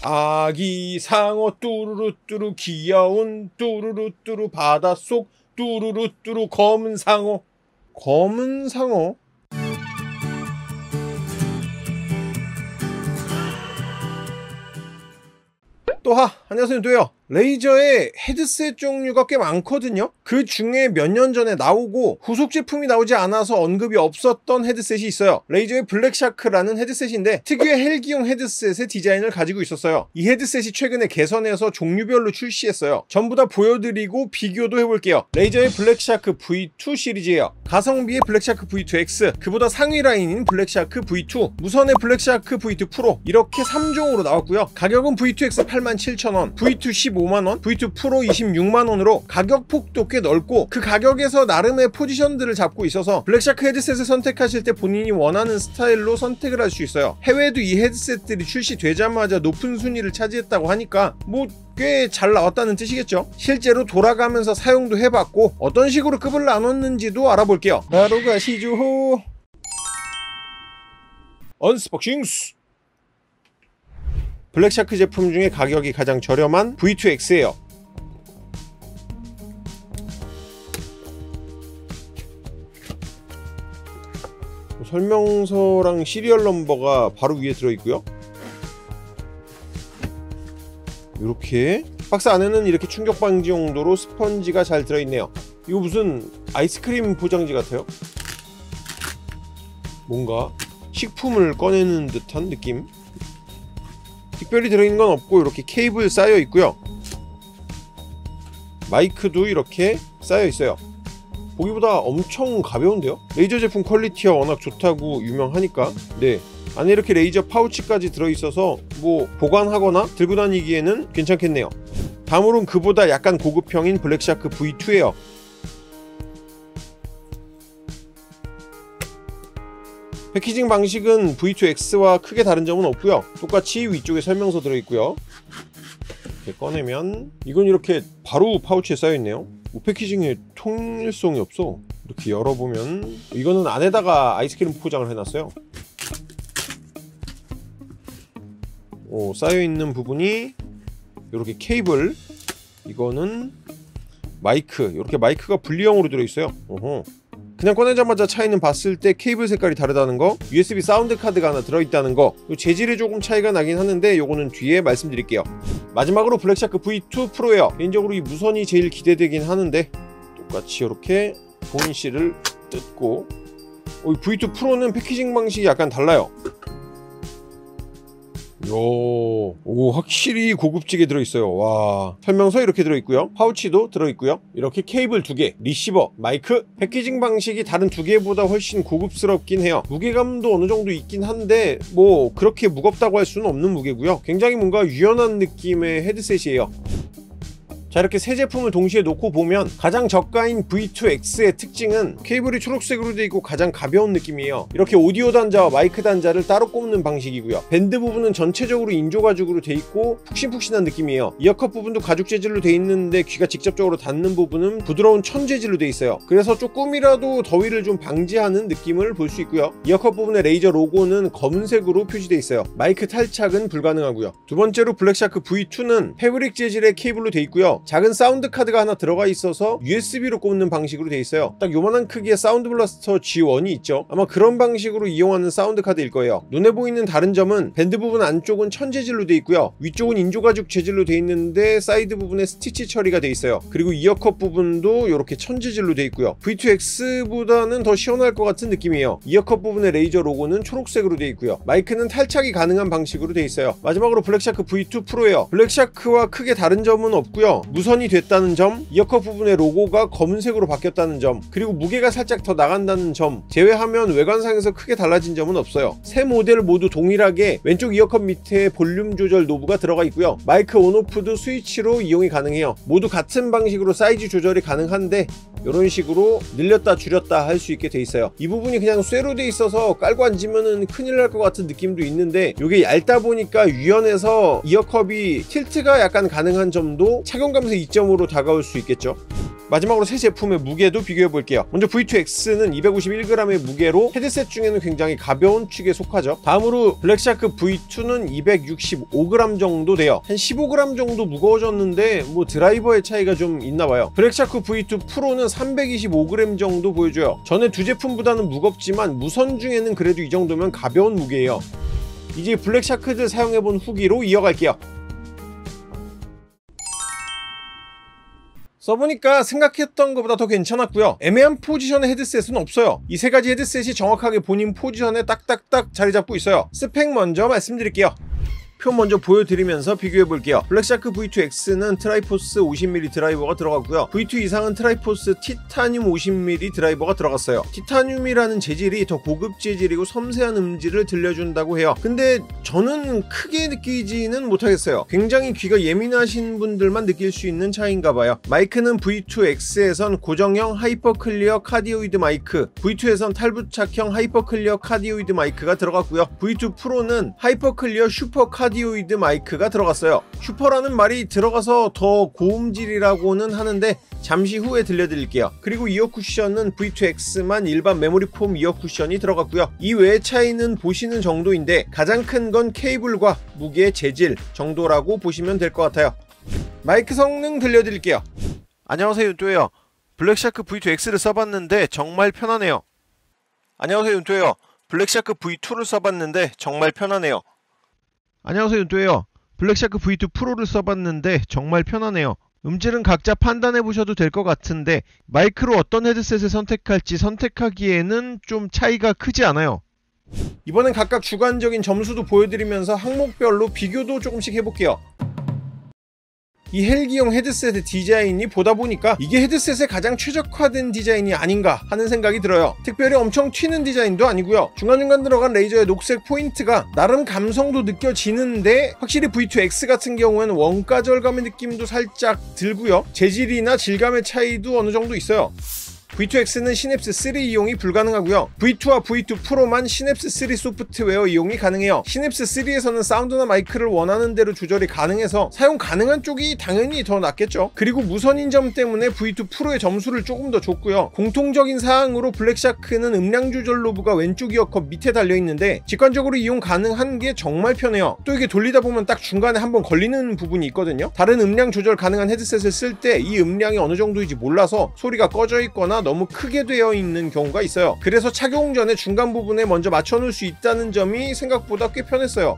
아기 상어 뚜루루뚜루 귀여운 뚜루루뚜루 바닷속 뚜루루뚜루 검은 상어. 검은 상어? 또하! 안녕하세요, 또요. 레이저의 헤드셋 종류가 꽤 많거든요. 그 중에 몇 년 전에 나오고 후속 제품이 나오지 않아서 언급이 없었던 헤드셋이 있어요. 레이저의 블랙샤크라는 헤드셋인데 특유의 헬기용 헤드셋의 디자인을 가지고 있었어요. 이 헤드셋이 최근에 개선해서 종류별로 출시했어요. 전부 다 보여드리고 비교도 해볼게요. 레이저의 블랙샤크 V2 시리즈예요. 가성비의 블랙샤크 V2X, 그보다 상위 라인인 블랙샤크 V2, 무선의 블랙샤크 V2 프로, 이렇게 3종으로 나왔고요. 가격은 V2X 87,000원, V2 15만원, V2 프로 26만원으로 가격폭도 꽤 넓고 그 가격에서 나름의 포지션들을 잡고 있어서 블랙샤크 헤드셋을 선택하실 때 본인이 원하는 스타일로 선택을 할 수 있어요. 해외에도 이 헤드셋들이 출시되자마자 높은 순위를 차지했다고 하니까 뭐 꽤 잘 나왔다는 뜻이겠죠. 실제로 돌아가면서 사용도 해봤고 어떤 식으로 급을 나눴는지도 알아볼게요. 바로 가시죠. 언스박싱스. 블랙샤크 제품 중에 가격이 가장 저렴한 V2X예요. 설명서랑 시리얼 넘버가 바로 위에 들어있고요. 이렇게 박스 안에는 이렇게 충격 방지 용도로 스펀지가 잘 들어있네요. 이거 무슨 아이스크림 포장지 같아요. 뭔가 식품을 꺼내는 듯한 느낌. 특별히 들어있는 건 없고 이렇게 케이블 쌓여 있고요. 마이크도 이렇게 쌓여 있어요. 보기보다 엄청 가벼운데요? 레이저 제품 퀄리티가 워낙 좋다고 유명하니까. 네, 안에 이렇게 레이저 파우치까지 들어있어서 뭐 보관하거나 들고 다니기에는 괜찮겠네요. 다음으론 그보다 약간 고급형인 블랙샤크 V2예요. 패키징 방식은 V2X와 크게 다른 점은 없고요. 똑같이 위쪽에 설명서 들어있고요. 이렇게 꺼내면 이건 이렇게 바로 파우치에 쌓여있네요. 뭐 패키징에 통일성이 없어. 이렇게 열어보면 이거는 안에다가 아이스크림 포장을 해놨어요. 쌓여있는 부분이 이렇게 케이블, 이거는 마이크, 이렇게 마이크가 분리형으로 들어있어요. 그냥 꺼내자마자 차이는 봤을 때 케이블 색깔이 다르다는 거, USB 사운드 카드가 하나 들어있다는 거, 재질에 조금 차이가 나긴 하는데 요거는 뒤에 말씀드릴게요. 마지막으로 블랙샤크 V2 프로예요. 개인적으로 이 무선이 제일 기대되긴 하는데 똑같이 이렇게 본실을 뜯고, 이 V2 프로는 패키징 방식이 약간 달라요. 확실히 고급지게 들어있어요. 와, 설명서 이렇게 들어있고요. 파우치도 들어있고요. 이렇게 케이블 2개, 리시버, 마이크. 패키징 방식이 다른 2개보다 훨씬 고급스럽긴 해요. 무게감도 어느 정도 있긴 한데 뭐 그렇게 무겁다고 할 수는 없는 무게고요. 굉장히 뭔가 유연한 느낌의 헤드셋이에요. 자, 이렇게 세 제품을 동시에 놓고 보면 가장 저가인 V2X의 특징은 케이블이 초록색으로 되어 있고 가장 가벼운 느낌이에요. 이렇게 오디오 단자와 마이크 단자를 따로 꼽는 방식이고요. 밴드 부분은 전체적으로 인조 가죽으로 되어 있고 푹신푹신한 느낌이에요. 이어컷 부분도 가죽 재질로 되어 있는데 귀가 직접적으로 닿는 부분은 부드러운 천 재질로 되어 있어요. 그래서 조금이라도 더위를 좀 방지하는 느낌을 볼 수 있고요. 이어컷 부분의 레이저 로고는 검은색으로 표시되어 있어요. 마이크 탈착은 불가능하고요. 두 번째로 블랙샤크 V2는 패브릭 재질의 케이블로 되어 있고요. 작은 사운드 카드가 하나 들어가 있어서 USB로 꼽는 방식으로 되어 있어요. 딱 요만한 크기의 사운드 블라스터 G1이 있죠. 아마 그런 방식으로 이용하는 사운드 카드일 거예요. 눈에 보이는 다른 점은 밴드 부분 안쪽은 천 재질로 되어 있고요. 위쪽은 인조가죽 재질로 되어 있는데 사이드 부분에 스티치 처리가 되어 있어요. 그리고 이어컷 부분도 이렇게 천 재질로 되어 있고요. V2X보다는 더 시원할 것 같은 느낌이에요. 이어컷 부분의 레이저 로고는 초록색으로 되어 있고요. 마이크는 탈착이 가능한 방식으로 되어 있어요. 마지막으로 블랙샤크 V2 프로예요. 블랙샤크와 크게 다른 점은 없고요. 무선이 됐다는 점, 이어컷 부분의 로고가 검은색으로 바뀌었다는 점, 그리고 무게가 살짝 더 나간다는 점 제외하면 외관상에서 크게 달라진 점은 없어요. 세 모델 모두 동일하게 왼쪽 이어컷 밑에 볼륨 조절 노브가 들어가 있고요. 마이크 온오프도 스위치로 이용이 가능해요. 모두 같은 방식으로 사이즈 조절이 가능한데 이런 식으로 늘렸다 줄였다 할 수 있게 돼 있어요. 이 부분이 그냥 쇠로 돼 있어서 깔고 앉으면은 큰일 날 것 같은 느낌도 있는데 이게 얇다 보니까 유연해서 이어컵이 틸트가 약간 가능한 점도 착용감에서 이점으로 다가올 수 있겠죠. 마지막으로 새 제품의 무게도 비교해 볼게요. 먼저 V2X는 251g의 무게로 헤드셋 중에는 굉장히 가벼운 축에 속하죠. 다음으로 블랙샤크 V2는 265g 정도 돼요. 한 15g 정도 무거워졌는데 뭐 드라이버의 차이가 좀 있나봐요. 블랙샤크 V2 프로는 325g 정도 보여줘요. 전에 두 제품보다는 무겁지만 무선 중에는 그래도 이 정도면 가벼운 무게예요. 이제 블랙샤크들 사용해본 후기로 이어갈게요. 써보니까 생각했던 것보다 더 괜찮았고요. 애매한 포지션의 헤드셋은 없어요. 이 세 가지 헤드셋이 정확하게 본인 포지션에 딱딱딱 자리 잡고 있어요. 스펙 먼저 말씀드릴게요. 표 먼저 보여드리면서 비교해볼게요. 블랙샤크 V2X는 트라이포스 50mm 드라이버가 들어갔고요. V2 이상은 트라이포스 티타늄 50mm 드라이버가 들어갔어요. 티타늄이라는 재질이 더 고급 재질이고 섬세한 음질을 들려준다고 해요. 근데 저는 크게 느끼지는 못하겠어요. 굉장히 귀가 예민하신 분들만 느낄 수 있는 차이인가봐요. 마이크는 V2X에선 고정형 하이퍼클리어 카디오이드 마이크, V2에선 탈부착형 하이퍼클리어 카디오이드 마이크가 들어갔고요. V2 프로는 하이퍼클리어 슈퍼 카디오이드 마이크가 들어갔어요. 슈퍼라는 말이 들어가서 더 고음질이라고는 하는데 잠시 후에 들려드릴게요. 그리고 이어 쿠션은 V2X만 일반 메모리 폼 이어 쿠션이 들어갔고요. 이 외의 차이는 보시는 정도인데 가장 큰 건 케이블과 무게 재질 정도라고 보시면 될 것 같아요. 마이크 성능 들려드릴게요. 안녕하세요, 윤토예요. 블랙샤크 V2X를 써봤는데 정말 편하네요. 안녕하세요, 윤토예요. 블랙샤크 V2를 써봤는데 정말 편하네요. 안녕하세요, 윤토예요. 블랙샤크 V2 프로를 써봤는데 정말 편하네요. 음질은 각자 판단해보셔도 될 것 같은데 마이크로 어떤 헤드셋을 선택할지 선택하기에는 좀 차이가 크지 않아요. 이번엔 각각 주관적인 점수도 보여드리면서 항목별로 비교도 조금씩 해볼게요. 이 헬기용 헤드셋의 디자인이 보다 보니까 이게 헤드셋에 가장 최적화된 디자인이 아닌가 하는 생각이 들어요. 특별히 엄청 튀는 디자인도 아니고요. 중간중간 들어간 레이저의 녹색 포인트가 나름 감성도 느껴지는데 확실히 V2X 같은 경우에는 원가 절감의 느낌도 살짝 들고요. 재질이나 질감의 차이도 어느 정도 있어요. V2X는 시냅스 3 이용이 불가능하고요. V2와 V2 프로만 시냅스 3 소프트웨어 이용이 가능해요. 시냅스 3에서는 사운드나 마이크를 원하는 대로 조절이 가능해서 사용 가능한 쪽이 당연히 더 낫겠죠. 그리고 무선인 점 때문에 V2 프로의 점수를 조금 더 줬고요. 공통적인 사항으로 블랙샤크는 음량 조절 노브가 왼쪽 이어컵 밑에 달려있는데 직관적으로 이용 가능한 게 정말 편해요. 또 이게 돌리다 보면 딱 중간에 한번 걸리는 부분이 있거든요. 다른 음량 조절 가능한 헤드셋을 쓸 때 이 음량이 어느 정도인지 몰라서 소리가 꺼져 있거나 너무 크게 되어 있는 경우가 있어요. 그래서 착용 전에 중간 부분에 먼저 맞춰 놓을 수 있다는 점이 생각보다 꽤 편했어요.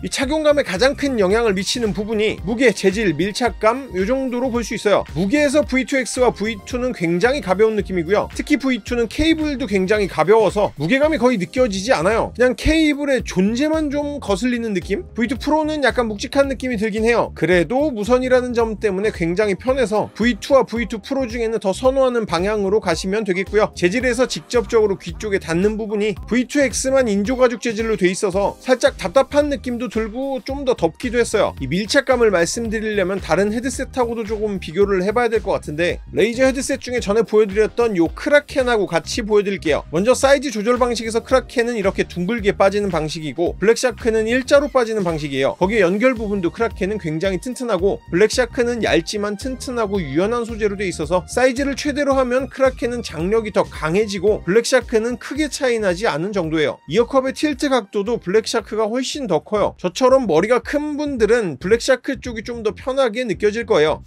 이 착용감에 가장 큰 영향을 미치는 부분이 무게, 재질, 밀착감 이 정도로 볼 수 있어요. 무게에서 V2X와 V2는 굉장히 가벼운 느낌이고요. 특히 V2는 케이블도 굉장히 가벼워서 무게감이 거의 느껴지지 않아요. 그냥 케이블의 존재만 좀 거슬리는 느낌? V2 프로는 약간 묵직한 느낌이 들긴 해요. 그래도 무선이라는 점 때문에 굉장히 편해서 V2와 V2 프로 중에는 더 선호하는 방향으로 가시면 되겠고요. 재질에서 직접적으로 귀 쪽에 닿는 부분이 V2X만 인조가죽 재질로 돼 있어서 살짝 답답한 느낌도 들고 좀 더 덥기도 했어요. 이 밀착감을 말씀드리려면 다른 헤드셋하고도 조금 비교를 해봐야 될 것 같은데 레이저 헤드셋 중에 전에 보여드렸던 요 크라켄하고 같이 보여드릴게요. 먼저 사이즈 조절 방식에서 크라켄은 이렇게 둥글게 빠지는 방식이고 블랙샤크는 일자로 빠지는 방식이에요. 거기에 연결 부분도 크라켄은 굉장히 튼튼하고 블랙샤크는 얇지만 튼튼하고 유연한 소재로 돼 있어서 사이즈를 최대로 하면 크라켄은 장력이 더 강해지고 블랙샤크는 크게 차이나지 않은 정도예요. 이어컵의 틸트 각도도 블랙샤크가 훨씬 더 커요. 저처럼 머리가 큰 분들은 블랙샤크 쪽이 좀 더 편하게 느껴질 거예요.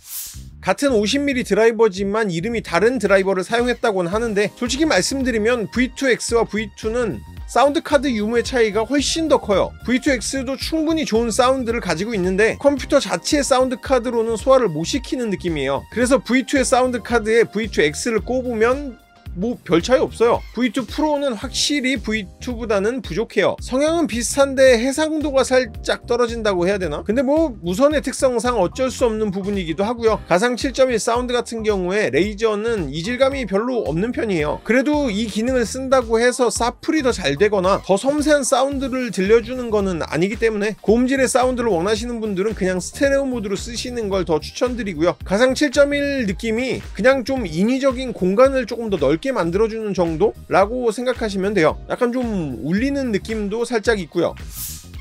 같은 50mm 드라이버지만 이름이 다른 드라이버를 사용했다고는 하는데 솔직히 말씀드리면 V2X와 V2는 사운드 카드 유무의 차이가 훨씬 더 커요. V2X도 충분히 좋은 사운드를 가지고 있는데 컴퓨터 자체의 사운드 카드로는 소화를 못 시키는 느낌이에요. 그래서 V2의 사운드 카드에 V2X를 꼽으면 뭐 별 차이 없어요. V2 프로는 확실히 V2보다는 부족해요. 성향은 비슷한데 해상도가 살짝 떨어진다고 해야 되나? 근데 뭐 무선의 특성상 어쩔 수 없는 부분이기도 하고요. 가상 7.1 사운드 같은 경우에 레이저는 이질감이 별로 없는 편이에요. 그래도 이 기능을 쓴다고 해서 사플이 더 잘 되거나 더 섬세한 사운드를 들려주는 거는 아니기 때문에 고음질의 사운드를 원하시는 분들은 그냥 스테레오 모드로 쓰시는 걸 더 추천드리고요. 가상 7.1 느낌이 그냥 좀 인위적인 공간을 조금 더 넓게 만들어주는 정도라고 생각하시면 돼요. 약간 좀 울리는 느낌도 살짝 있고요.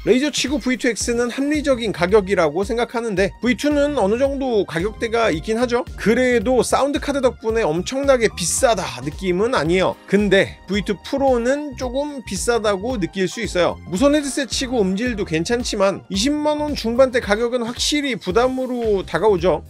레이저치고 V2X는 합리적인 가격이라고 생각하는데 V2는 어느정도 가격대가 있긴 하죠. 그래도 사운드 카드 덕분에 엄청나게 비싸다 느낌은 아니에요. 근데 V2 프로는 조금 비싸다고 느낄 수 있어요. 무선 헤드셋 치고 음질도 괜찮지만 20만원 중반대 가격은 확실히 부담으로 다가오죠.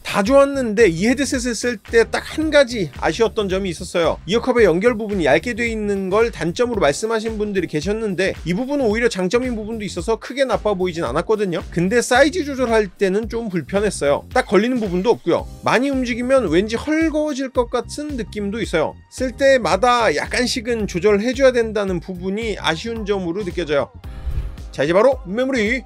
다 좋았는데 이 헤드셋을 쓸 때 딱 한 가지 아쉬웠던 점이 있었어요. 이어컵의 연결 부분이 얇게 돼 있는 걸 단점으로 말씀하신 분들이 계셨는데 이 부분은 오히려 장점인 부분도 있어서 크게 나빠 보이진 않았거든요. 근데 사이즈 조절할 때는 좀 불편했어요. 딱 걸리는 부분도 없고요. 많이 움직이면 왠지 헐거워질 것 같은 느낌도 있어요. 쓸 때마다 약간씩은 조절해줘야 된다는 부분이 아쉬운 점으로 느껴져요. 자, 이제 바로 메모리!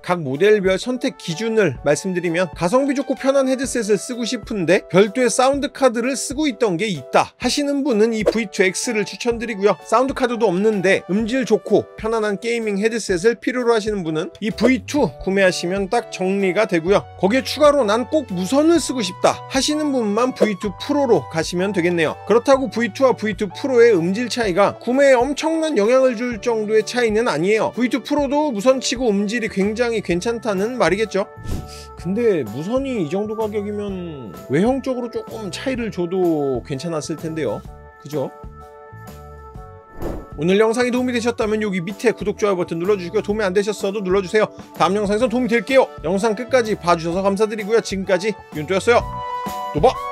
각 모델별 선택 기준을 말씀드리면 가성비 좋고 편한 헤드셋을 쓰고 싶은데 별도의 사운드 카드를 쓰고 있던 게 있다 하시는 분은 이 V2X를 추천드리고요. 사운드 카드도 없는데 음질 좋고 편안한 게이밍 헤드셋을 필요로 하시는 분은 이 V2 구매하시면 딱 정리가 되고요. 거기에 추가로 난 꼭 무선을 쓰고 싶다 하시는 분만 V2 프로로 가시면 되겠네요. 그렇다고 V2와 V2 프로의 음질 차이가 구매에 엄청난 영향을 줄 정도의 차이는 아니에요. V2 프로도 무선치고 음질이 굉장히 괜찮다는 말이겠죠. 근데 무선이 이 정도 가격이면 외형적으로 조금 차이를 줘도 괜찮았을 텐데요. 그죠? 오늘 영상이 도움이 되셨다면 여기 밑에 구독, 좋아요 버튼 눌러주시고요. 도움이 안 되셨어도 눌러주세요. 다음 영상에서 도움이 될게요. 영상 끝까지 봐주셔서 감사드리고요. 지금까지 윤또였어요. 또 봐!